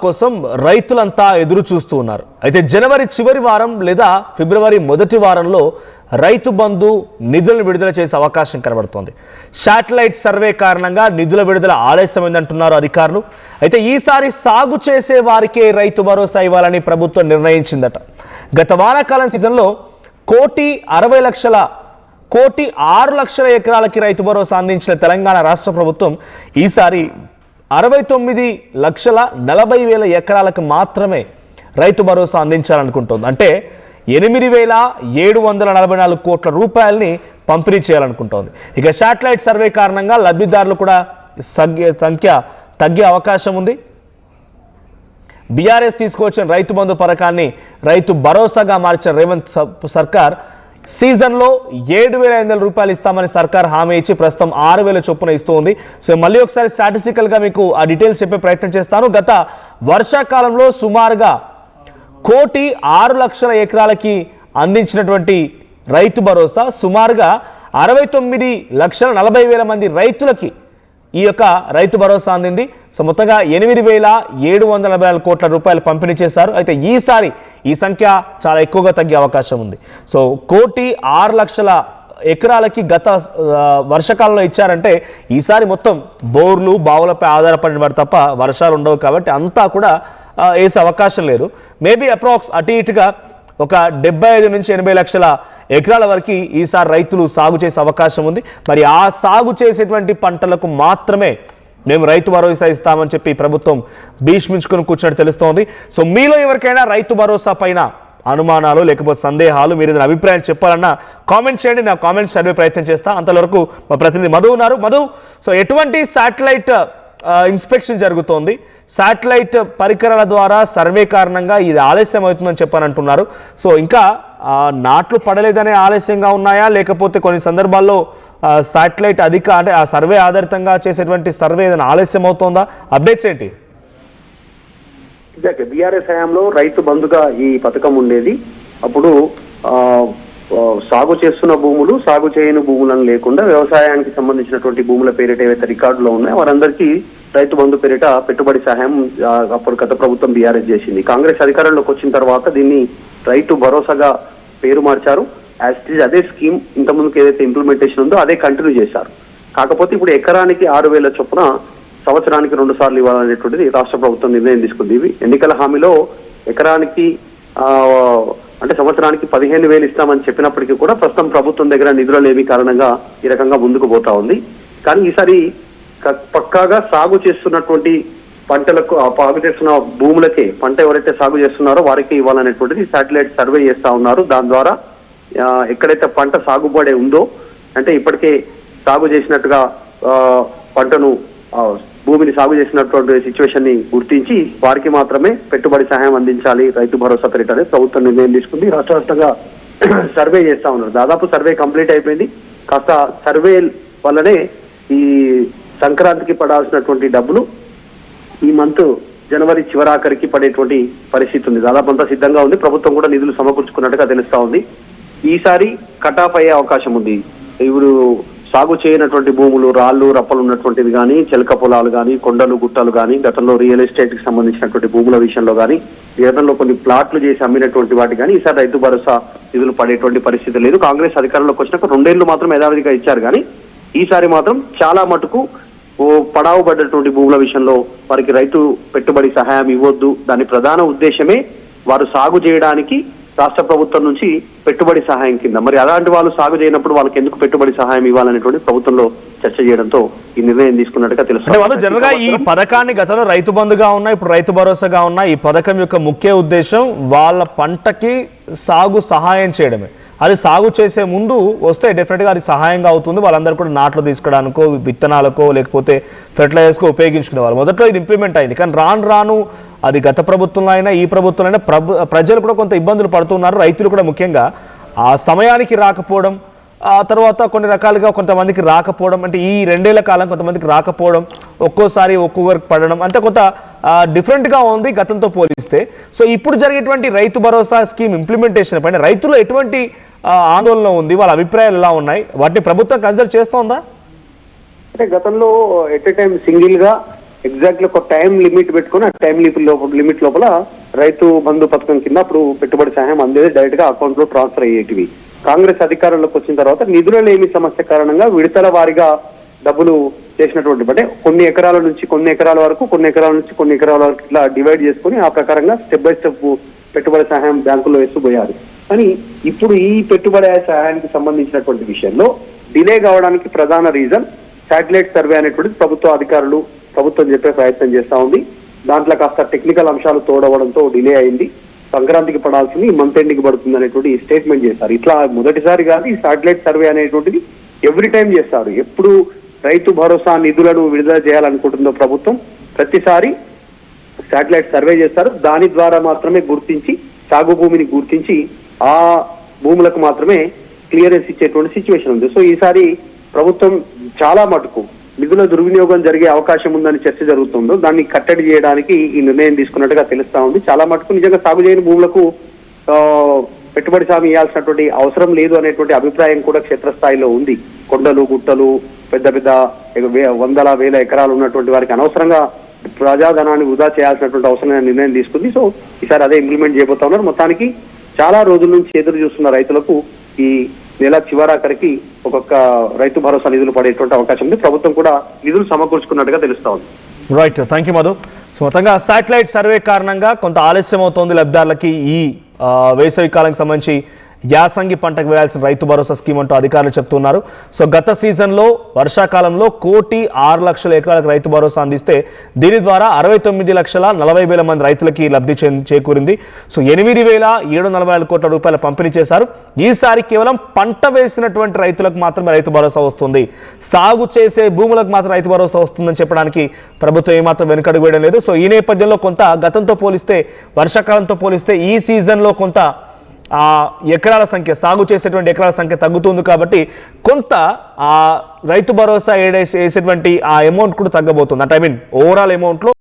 కోసం రైతులంతా ఎదురు చూస్తూ ఉన్నారు. అయితే జనవరి చివరి వారం లేదా ఫిబ్రవరి మొదటి వారంలో రైతు బంధు నిధులను విడుదల చేసే అవకాశం కనబడుతోంది. శాటిలైట్ సర్వే కారణంగా నిధుల విడుదల ఆలస్యమైందంటున్నారు అధికారులు. అయితే ఈసారి సాగు చేసే వారికే రైతు భరోసా ఇవ్వాలని ప్రభుత్వం నిర్ణయించిందట. గత వానాకాలం సీజన్లో 1,6 ఎకరాలకి రైతు భరోసా అందించిన తెలంగాణ రాష్ట్ర ప్రభుత్వం ఈసారి 69,40,000 ఎకరాలకు మాత్రమే రైతు భరోసా అందించాలనుకుంటోంది. అంటే 8,744 కోట్ల రూపాయలని పంపిణీ చేయాలనుకుంటోంది. ఇక శాటిలైట్ సర్వే కారణంగా లబ్ధిదారులు కూడా సంఖ్య తగ్గే అవకాశం ఉంది. బీఆర్ఎస్ తీసుకొచ్చిన రైతు బంధు పథకాన్ని రైతు భరోసాగా మార్చిన రేవంత్ సర్కార్ సీజన్లో 7,500 రూపాయలు ఇస్తామని సర్కార్ హామీ ఇచ్చి ప్రస్తుతం 6,000 చొప్పున ఇస్తుంది. సో మళ్ళీ ఒకసారి స్టాటిస్టికల్గా మీకు ఆ డీటెయిల్స్ చెప్పే ప్రయత్నం చేస్తాను. గత వర్షాకాలంలో సుమారుగా 1,06,00,000 ఎకరాలకి అందించినటువంటి రైతు భరోసా సుమారుగా 69,40,000 మంది రైతులకి ఈ యొక్క రైతు భరోసా అందింది. సో మొత్తంగా 8,744 కోట్ల రూపాయలు పంపిణీ చేశారు. అయితే ఈసారి ఈ సంఖ్య చాలా ఎక్కువగా తగ్గే అవకాశం ఉంది. సో 1,06,00,000 ఎకరాలకి గత వర్షాకాలంలో ఇచ్చారంటే ఈసారి మొత్తం బోర్లు బావులపై ఆధారపడిన వారు తప్ప వర్షాలు ఉండవు కాబట్టి అంతా కూడా వేసే అవకాశం లేదు. మేబీ అప్రాక్స్ అటు ఇటుగా ఒక 75 నుంచి 80 లక్షల ఎకరాల వరకు ఈసారి రైతులు సాగు చేసే అవకాశం ఉంది. మరి ఆ సాగు చేసేటువంటి పంటలకు మాత్రమే మేము రైతు భరోసా ఇస్తామని చెప్పి ప్రభుత్వం భీష్మించుకుని కూర్చున్నట్టు తెలుస్తోంది. సో మీలో ఎవరికైనా రైతు భరోసా పైన అనుమానాలు లేకపోతే సందేహాలు, మీరు ఏదైనా అభిప్రాయం చెప్పాలన్నా కామెంట్ చేయండి. నా కామెంట్స్ చదివే ప్రయత్నం చేస్తా. అంతవరకు మా ప్రతినిధి మధు ఉన్నారు. మధు, సో ఎటువంటి శాటిలైట్ ఇన్స్పెక్షన్ జరుగుతోంది? శాటిలైట్ పరికరాల ద్వారా సర్వే కారణంగా ఇది ఆలస్యం అవుతుందని చెప్పానంటున్నారు. సో ఇంకా నాట్లు పడలేదనే ఆలస్యంగా ఉన్నాయా, లేకపోతే కొన్ని సందర్భాల్లో శాటిలైట్ అంటే ఆ సర్వే ఆధారితంగా చేసేటువంటి సర్వే ఏదైనా ఆలస్యం అవుతుందా? అప్డేట్స్ ఏంటి? బీఆర్ఎస్ హయాంలో రైతు బంధుగా ఈ పథకం ఉండేది. అప్పుడు సాగు చేస్తున్న భూములు, సాగు చేయని భూములను లేకుండా వ్యవసాయానికి సంబంధించినటువంటి భూముల పేరిట ఏవైతే రికార్డులో ఉన్నాయో వారందరికీ రైతు బంధు పేరిట పెట్టుబడి సహాయం అప్పుడు గత ప్రభుత్వం బీఆర్ఎస్ చేసింది. కాంగ్రెస్ అధికారంలోకి వచ్చిన తర్వాత దీన్ని రైతు భరోసాగా పేరు మార్చారు. అదే స్కీమ్ ఇంతకుముందుకు ఏదైతే ఇంప్లిమెంటేషన్ ఉందో అదే కంటిన్యూ చేశారు. కాకపోతే ఇప్పుడు ఎకరానికి 6,000 చొప్పున సంవత్సరానికి 2 సార్లు ఇవ్వాలనేటువంటిది రాష్ట్ర ప్రభుత్వం నిర్ణయం తీసుకుంది. ఇవి ఎన్నికల హామీలో ఎకరానికి అంటే సంవత్సరానికి 15,000 ఇస్తామని చెప్పినప్పటికీ కూడా ప్రస్తుతం ప్రభుత్వం దగ్గర నిధులు లేని కారణంగా ఈ రకంగా ముందుకు పోతా ఉంది. కానీ ఈసారి పక్కాగా సాగు చేస్తున్నటువంటి పంటలకు, సాగు చేస్తున్న భూములకే, పంట ఎవరైతే సాగు చేస్తున్నారో వారికి ఇవ్వాలనేటువంటిది శాటిలైట్ సర్వే చేస్తా ఉన్నారు. దాని ద్వారా ఎక్కడైతే పంట సాగుబడి ఉందో, అంటే ఇప్పటికే సాగు చేసినట్టుగా పంటను భూమిని సాగు చేసినటువంటి సిచ్యువేషన్ ని గుర్తించి వారికి మాత్రమే పెట్టుబడి సహాయం అందించాలి రైతు భరోసా పేరిట ప్రభుత్వం నిర్ణయం తీసుకుంది. రాష్ట్ర వ్యాప్తంగా సర్వే చేస్తా ఉన్నారు. దాదాపు సర్వే కంప్లీట్ అయిపోయింది. కాస్త సర్వే వల్లనే ఈ సంక్రాంతికి పడాల్సినటువంటి డబ్బులు ఈ మంత్ జనవరి చివరాఖరికి పడేటువంటి పరిస్థితి ఉంది. దాదాపు అంతా సిద్ధంగా ఉంది. ప్రభుత్వం కూడా నిధులు సమకూర్చుకున్నట్టుగా తెలుస్తా ఉంది. ఈసారి కట్ ఆఫ్ అయ్యే అవకాశం ఉంది. ఇప్పుడు సాగు చేయనటువంటి భూములు, రాళ్ళు రప్పలు ఉన్నటువంటివి కానీ, చిలక పొలాలు కానీ, కొండలు గుట్టలు కానీ, గతంలో రియల్ ఎస్టేట్ కి సంబంధించినటువంటి భూముల విషయంలో కానీ, గతంలో కొన్ని ప్లాట్లు చేసి అమ్మినటువంటి వాటి కానీ ఈసారి రైతు భరోసా నిధులు పడేటువంటి పరిస్థితి లేదు. కాంగ్రెస్ అధికారంలోకి వచ్చినాక 2 ఏళ్లు మాత్రం యథావిధిగా ఇచ్చారు. కానీ ఈసారి మాత్రం చాలా మటుకు పడావు పడ్డటువంటి భూముల విషయంలో వారికి రైతు పెట్టుబడి సహాయం ఇవ్వద్దు. దాని ప్రధాన ఉద్దేశమే వారు సాగు చేయడానికి రాష్ట్ర ప్రభుత్వం నుంచి పెట్టుబడి సహాయం కింద, మరి అలాంటి వాళ్ళు సాగు చేయనప్పుడు వాళ్ళకి ఎందుకు పెట్టుబడి సహాయం ఇవ్వాలనేటువంటి ప్రభుత్వంలో చర్చ చేయడంతో ఈ నిర్ణయం తీసుకున్నట్టుగా తెలుస్తుంది. జనరల్ గా ఈ పథకాన్ని గతంలో రైతు బంధుగా ఉన్నా, ఇప్పుడు రైతు భరోసాగా ఉన్నా, ఈ పథకం యొక్క ముఖ్య ఉద్దేశం వాళ్ళ పంటకి సాగు సహాయం చేయడమే. అది సాగు చేసే ముందు వస్తే డెఫినెట్గా అది సహాయంగా అవుతుంది. వాళ్ళందరూ కూడా నాట్లు తీసుకోవడానికో, విత్తనాలకో, లేకపోతే ఫెర్టిలైజర్స్కో ఉపయోగించుకునే వాళ్ళు. మొదట్లో ఇది ఇంప్లిమెంట్ అయింది. కానీ రాను అది గత ప్రభుత్వంలో అయినా ఈ ప్రభుత్వంలో అయినా ప్రజలు కూడా కొంత ఇబ్బందులు పడుతున్నారు. రైతులు కూడా ముఖ్యంగా ఆ సమయానికి రాకపోవడం, ఆ తర్వాత కొన్ని రకాలుగా కొంతమందికి రాకపోవడం, అంటే ఈ 2 ఏళ్ల కాలం కొంతమందికి రాకపోవడం, ఒక్కోసారి ఒక్కొక్కరికి పడడం, అంతా కొంత డిఫరెంట్గా ఉంది గతంతో పోలిస్తే. సో ఇప్పుడు జరిగేటువంటి రైతు భరోసా స్కీమ్ ఇంప్లిమెంటేషన్ పైన రైతులు ఎటువంటి ఆందోళన ఉంది, వాళ్ళ అభిప్రాయాలు ఎలా ఉన్నాయి, వాటిని ప్రభుత్వం కన్సిడర్ చేస్తోందా? అంటే గతంలో ఎట్ ఎ టైం సింగిల్ గా ఎగ్జాక్ట్లీ ఒక టైం లిమిట్ పెట్టుకొని ఆ టైం లిమిట్ లోపల రైతు బంధు పథకం కింద అప్పుడు పెట్టుబడి సహాయం అందేది డైరెక్ట్ గా అకౌంట్ లో ట్రాన్స్ఫర్ అయ్యేటివి. కాంగ్రెస్ అధికారంలోకి వచ్చిన తర్వాత నిధుల లేమి సమస్య కారణంగా విడతల వారీగా డబ్బులు చేసినటువంటి అంటే కొన్ని ఎకరాల నుంచి కొన్ని ఎకరాల వరకు, కొన్ని ఎకరాల నుంచి కొన్ని ఎకరాల వరకు ఇట్లా డివైడ్ చేసుకుని ఆ ప్రకారంగా స్టెప్ బై స్టెప్ పెట్టుబడి సహాయం బ్యాంకుల్లో వేస్తూ కానీ ఇప్పుడు ఈ పెట్టుబడి సహాయానికి సంబంధించినటువంటి విషయంలో డిలే కావడానికి ప్రధాన రీజన్ శాటిలైట్ సర్వే అనేటువంటి ప్రభుత్వ అధికారులు ప్రభుత్వం చెప్పే ప్రయత్నం చేస్తా ఉంది. దాంట్లో కాస్త టెక్నికల్ అంశాలు తోడవడంతో డిలే అయింది. సంక్రాంతికి పడాల్సింది మంత్ ఎండ్కి పడుతుంది అనేటువంటి స్టేట్మెంట్ చేశారు. ఇట్లా మొదటిసారి కాదు ఈ శాటిలైట్ సర్వే అనేటువంటిది ఎవ్రీ టైం చేస్తారు. ఎప్పుడు రైతు భరోసా నిధులను విడుదల చేయాలనుకుంటుందో ప్రభుత్వం ప్రతిసారి శాటిలైట్ సర్వే చేస్తారు. దాని ద్వారా మాత్రమే గుర్తించి సాగు భూమిని గుర్తించి ఆ భూములకు మాత్రమే క్లియరెన్స్ ఇచ్చేటువంటి సిచ్యువేషన్ ఉంది. సో ఈసారి ప్రభుత్వం చాలా మటుకు నిధుల దుర్వినియోగం జరిగే అవకాశం ఉందని చర్చ జరుగుతుందో దాన్ని కట్టడి చేయడానికి ఈ నిర్ణయం తీసుకున్నట్టుగా తెలుస్తా ఉంది. చాలా మటుకు నిజంగా సాగు చేయని భూములకు పెట్టుబడి సాయం ఇవ్వాల్సినటువంటి అవసరం లేదు అనేటువంటి అభిప్రాయం కూడా క్షేత్రస్థాయిలో ఉంది. కొండలు గుట్టలు పెద్ద పెద్ద వందల వేల ఎకరాలు ఉన్నటువంటి వారికి అనవసరంగా ప్రజాధనాన్ని వృధా చేయాల్సినటువంటి అవసరమైన నిర్ణయం తీసుకుంది. సో ఈసారి అదే ఇంప్లిమెంట్ చేయబోతా ఉన్నారు. మొత్తానికి చాలా రోజుల నుంచి ఎదురు చూస్తున్న రైతులకు ఈ నెల చివరాఖరికి ఒక్కొక్క రైతు భరోసా నిధులు పడేటువంటి అవకాశం ఉంది. ప్రభుత్వం కూడా నిధులు సమకూర్చుకున్నట్టుగా తెలుస్తా ఉంది. Right, thank you Madhu. So మొత్తంగా శాటిలైట్ సర్వే కారణంగా కొంత ఆలస్యం అవుతోంది లబ్ధిదారులకి ఈ వేసవి కాలానికి సంబంధించి యాసంగి పంటకు వేయాల్సిన రైతు భరోసా స్కీమ్ అంటూ అధికారులు చెప్తున్నారు. సో గత సీజన్లో వర్షాకాలంలో 1,06,00,000 ఎకరాలకు రైతు భరోసా అందిస్తే దీని ద్వారా 69,40,000 మంది రైతులకి లబ్ధి చేకూరింది. సో 8,744 కోట్ల రూపాయల పంపిణీ చేశారు. ఈసారి కేవలం పంట వేసినటువంటి రైతులకు మాత్రమే రైతు భరోసా వస్తుంది. సాగు చేసే భూములకు మాత్రం రైతు భరోసా వస్తుందని చెప్పడానికి ప్రభుత్వం ఏమాత్రం వెనుకడుగు వేయడం లేదు. సో ఈ నేపథ్యంలో కొంత గతంతో పోలిస్తే వర్షాకాలంతో పోలిస్తే ఈ సీజన్లో కొంత ఎకరాల సంఖ్య సాగు చేసేటువంటి ఎకరాల సంఖ్య తగ్గుతుంది కాబట్టి కొంత రైతు భరోసా వేసేటువంటి ఆ అమౌంట్ కూడా తగ్గబోతుంది. అంటే ఓవరాల్ అమౌంట్లో